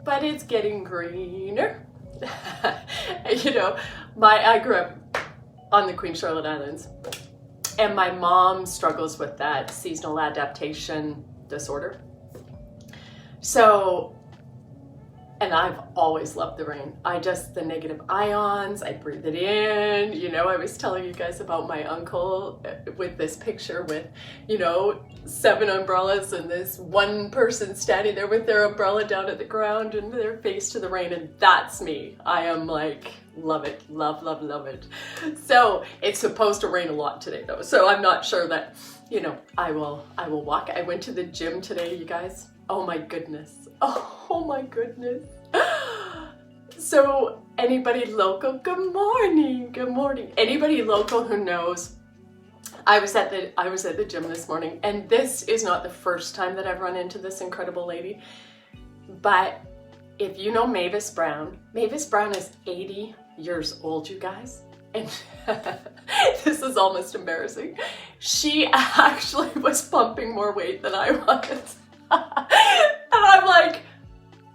but it's getting greener. You know, I grew up on the Queen Charlotte Islands, and my mom struggles with that seasonal adaptation disorder. So, and I've always loved the rain. The negative ions, I breathe it in. You know, I was telling you guys about my uncle with this picture with, 7 umbrellas and this one person standing there with their umbrella down at the ground and their face to the rain, and that's me. I am like, love it, love, love, love it. So it's supposed to rain a lot today though, so I'm not sure that, I will walk. I went to the gym today, you guys. Oh my goodness. Oh my goodness. So anybody local, good morning, good morning. Anybody local who knows, I was at the gym this morning, and this is not the first time that I've run into this incredible lady, but if you know Mavis Brown is 80 years old, you guys. And this is almost embarrassing. She actually was pumping more weight than I was. And I'm like,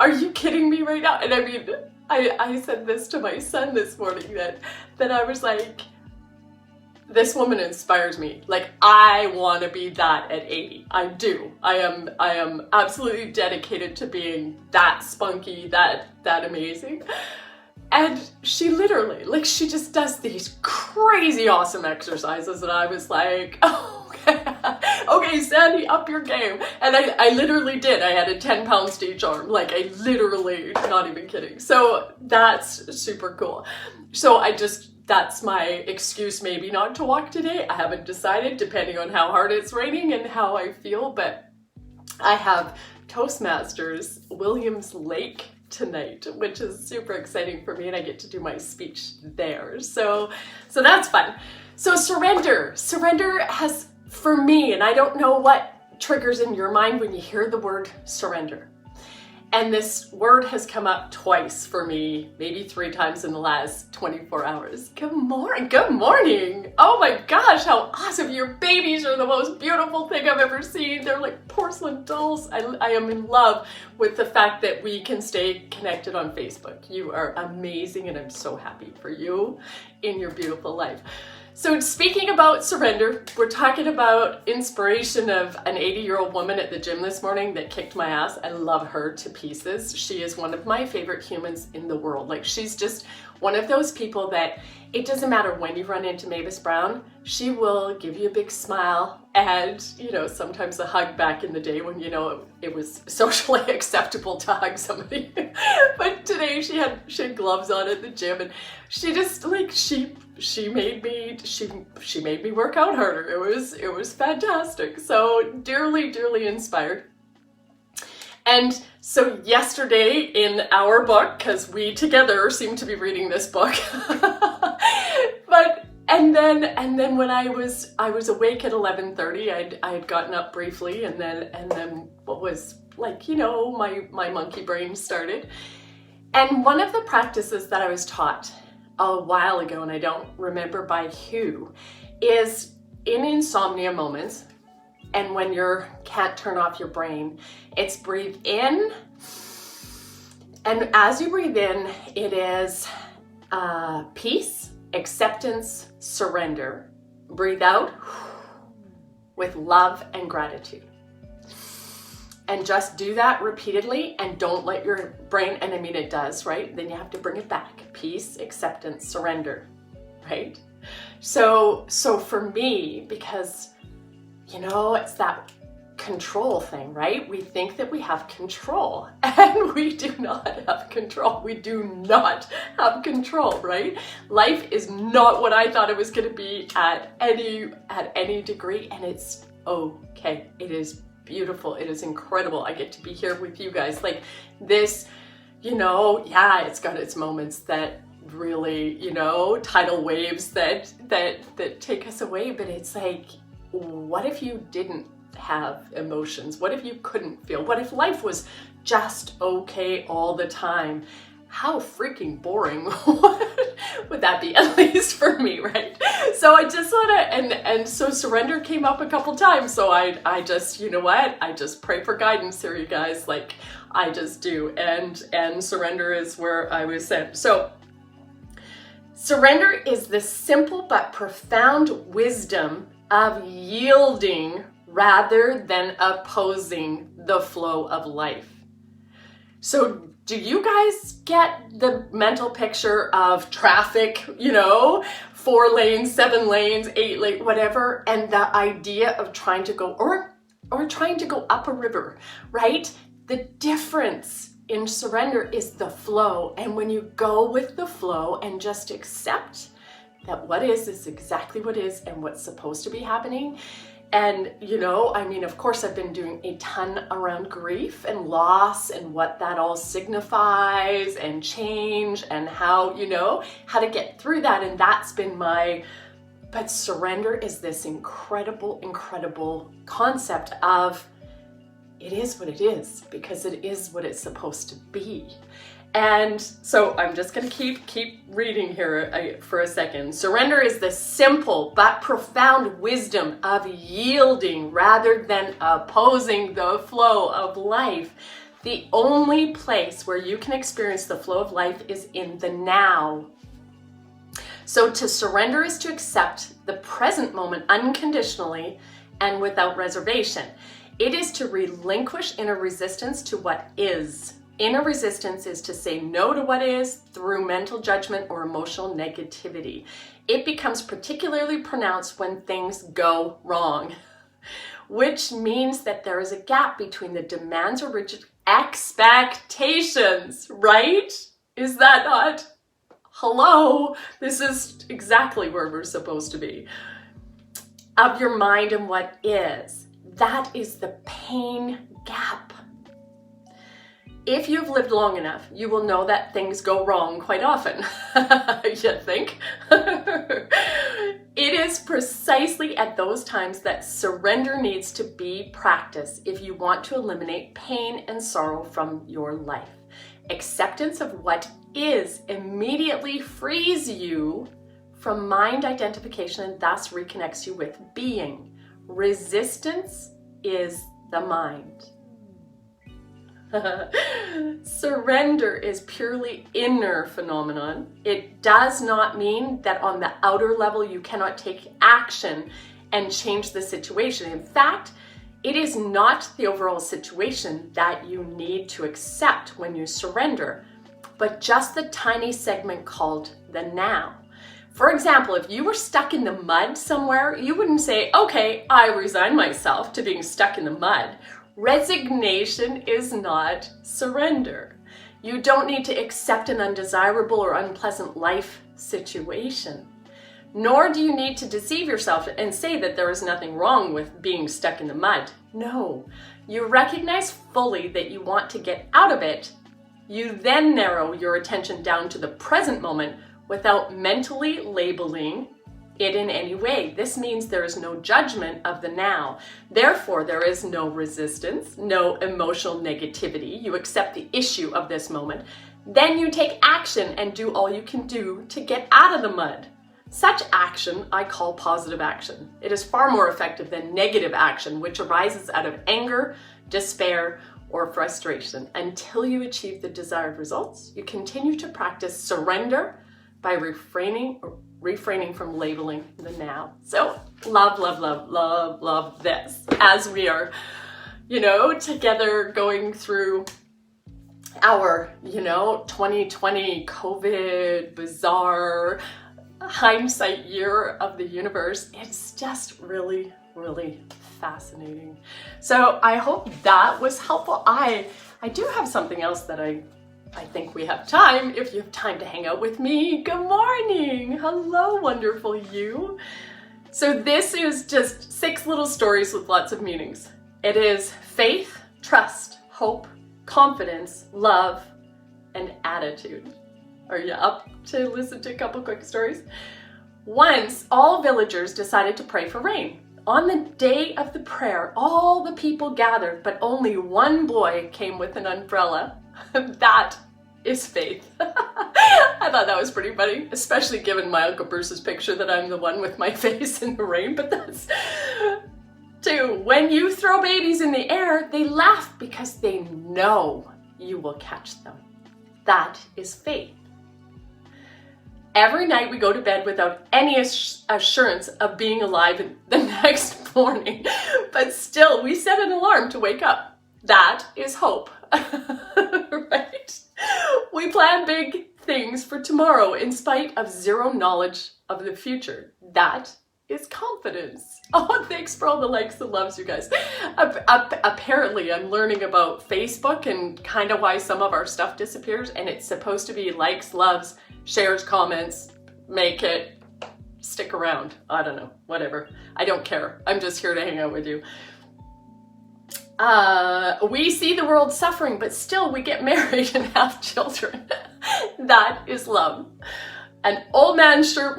are you kidding me right now? And I mean, I said this to my son this morning that I was like, this woman inspires me. Like, I want to be that at 80. I do. I am absolutely dedicated to being that spunky, that amazing. And she literally, like, she just does these crazy awesome exercises, and I was like, oh, okay, Sandy, up your game. And I literally did. I added 10 pounds to each arm. Like, I literally, not even kidding. So that's super cool. So that's my excuse maybe not to walk today. I haven't decided, depending on how hard it's raining and how I feel, but I have Toastmasters Williams Lake tonight, which is super exciting for me, and I get to do my speech there. So that's fun. So surrender has, for me, and I don't know what triggers in your mind when you hear the word surrender. And this word has come up twice for me, maybe 3 times in the last 24 hours. Good morning. Oh my gosh, how awesome. Your babies are the most beautiful thing I've ever seen. They're like porcelain dolls. I am in love with the fact that we can stay connected on Facebook. You are amazing, and I'm so happy for you in your beautiful life. So speaking about surrender, we're talking about inspiration of an 80-year-old woman at the gym this morning that kicked my ass. I love her to pieces. She is one of my favorite humans in the world. Like, she's just one of those people that it doesn't matter when you run into Mavis Brown, she will give you a big smile and, sometimes a hug back in the day when, it was socially acceptable to hug somebody. But today she had gloves on at the gym, and she just she made me work out harder. It was fantastic. So dearly inspired. And so yesterday in our book, because we together seem to be reading this book, and then when I was awake at 11:30, I had gotten up briefly, and then what was my monkey brain started. And one of the practices that I was taught a while ago, and I don't remember by who, is in insomnia moments, and when you can't turn off your brain, it's breathe in, and as you breathe in, it is peace, acceptance, surrender. Breathe out with love and gratitude. And just do that repeatedly, and don't let your brain, and I mean it does, right? Then you have to bring it back. Peace, acceptance, surrender, right? So for me, because, it's that control thing, right? We think that we have control, and we do not have control. We do not have control, right? Life is not what I thought it was going to be at any degree, and it's okay. It is beautiful. It is incredible. I get to be here with you guys. Like this, it's got its moments that really, tidal waves that take us away, but it's like, what if you didn't have emotions? What if you couldn't feel? What if life was just okay all the time? How freaking boring Would that be at least for me, right? So I just want to, and so surrender came up a couple times. So I just, you know what? I just pray for guidance here, you guys. Like I just do. And surrender is where I was sent. So surrender is the simple but profound wisdom of yielding rather than opposing the flow of life. So do you guys get the mental picture of traffic, 4 lanes, 7 lanes, 8 lanes, whatever, and the idea of trying to go, or trying to go up a river, right? The difference in surrender is the flow. And when you go with the flow and just accept that what is exactly what is and what's supposed to be happening. And, of course, I've been doing a ton around grief and loss and what that all signifies and change and how to get through that. And that's been but surrender is this incredible, incredible concept of it is what it is because it is what it's supposed to be. And so I'm just going to keep reading here for a second. Surrender is the simple but profound wisdom of yielding rather than opposing the flow of life. The only place where you can experience the flow of life is in the now. So to surrender is to accept the present moment unconditionally and without reservation. It is to relinquish inner resistance to what is. Inner resistance is to say no to what is through mental judgment or emotional negativity. It becomes particularly pronounced when things go wrong, which means that there is a gap between the demands or rigid expectations, right? Is that not? Hello, this is exactly where we're supposed to be. Of your mind and what is. That is the pain gap. If you've lived long enough, you will know that things go wrong quite often, you think? It is precisely at those times that surrender needs to be practiced if you want to eliminate pain and sorrow from your life. Acceptance of what is immediately frees you from mind identification and thus reconnects you with being. Resistance is the mind. Surrender is purely inner phenomenon. It does not mean that on the outer level you cannot take action and change the situation. In fact, it is not the overall situation that you need to accept when you surrender, but just the tiny segment called the now. For example, if you were stuck in the mud somewhere, you wouldn't say, okay, I resign myself to being stuck in the mud. Resignation is not surrender. You don't need to accept an undesirable or unpleasant life situation. Nor do you need to deceive yourself and say that there is nothing wrong with being stuck in the mud. No, you recognize fully that you want to get out of it. You then narrow your attention down to the present moment without mentally labeling it in any way. This means there is no judgment of the now. Therefore, there is no resistance, no emotional negativity. You accept the issue of this moment. Then you take action and do all you can do to get out of the mud. Such action I call positive action. It is far more effective than negative action, which arises out of anger, despair, or frustration. Until you achieve the desired results, you continue to practice surrender by refraining from labeling the now. So love this as we are, together going through our, 2020 COVID bizarre hindsight year of the universe. It's just really, really fascinating. So I hope that was helpful. I do have something else that I think we have time, if you have time to hang out with me. Good morning. Hello, wonderful you. So this is just 6 little stories with lots of meanings. It is faith, trust, hope, confidence, love, and attitude. Are you up to listen to a couple quick stories? Once, all villagers decided to pray for rain. On the day of the prayer, all the people gathered, but only one boy came with an umbrella. That is faith. I thought that was pretty funny, especially given my Uncle Bruce's picture that I'm the one with my face in the rain, but that's... 2, when you throw babies in the air, they laugh because they know you will catch them. That is faith. Every night we go to bed without any assurance of being alive the next morning, but still we set an alarm to wake up. That is hope, right? We plan big things for tomorrow in spite of zero knowledge of the future. That is confidence. Oh, thanks for all the likes and loves, you guys. Apparently, I'm learning about Facebook and kind of why some of our stuff disappears, and it's supposed to be likes, loves, shares, comments, make it stick around. I don't know, whatever. I don't care. I'm just here to hang out with you. We see the world suffering, but still we get married and have children. That is love. An old man's shirt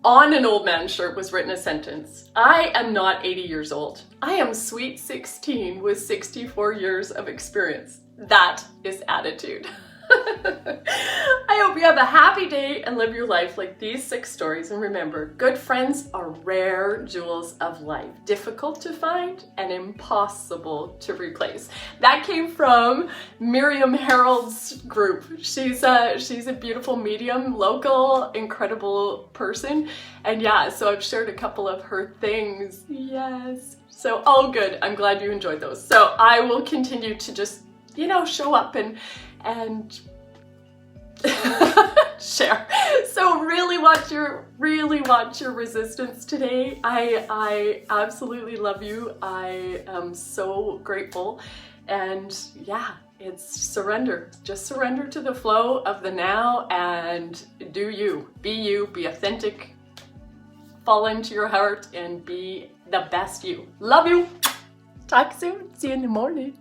on an old man's shirt was written a sentence. I am not 80 years old. I am sweet 16 with 64 years of experience. That is attitude. I hope you have a happy day and live your life like these 6 stories. And remember, good friends are rare jewels of life, difficult to find and impossible to replace. That came from Miriam Harold's group. She's a beautiful medium, local, incredible person. And yeah, so I've shared a couple of her things. Yes. So, oh good. I'm glad you enjoyed those. So I will continue to just, show up and share. So really watch your resistance today. I absolutely love you. I am so grateful. And yeah, it's surrender. Just surrender to the flow of the now and do you. Be authentic. Fall into your heart and be the best you. Love you. Talk soon. See you in the morning.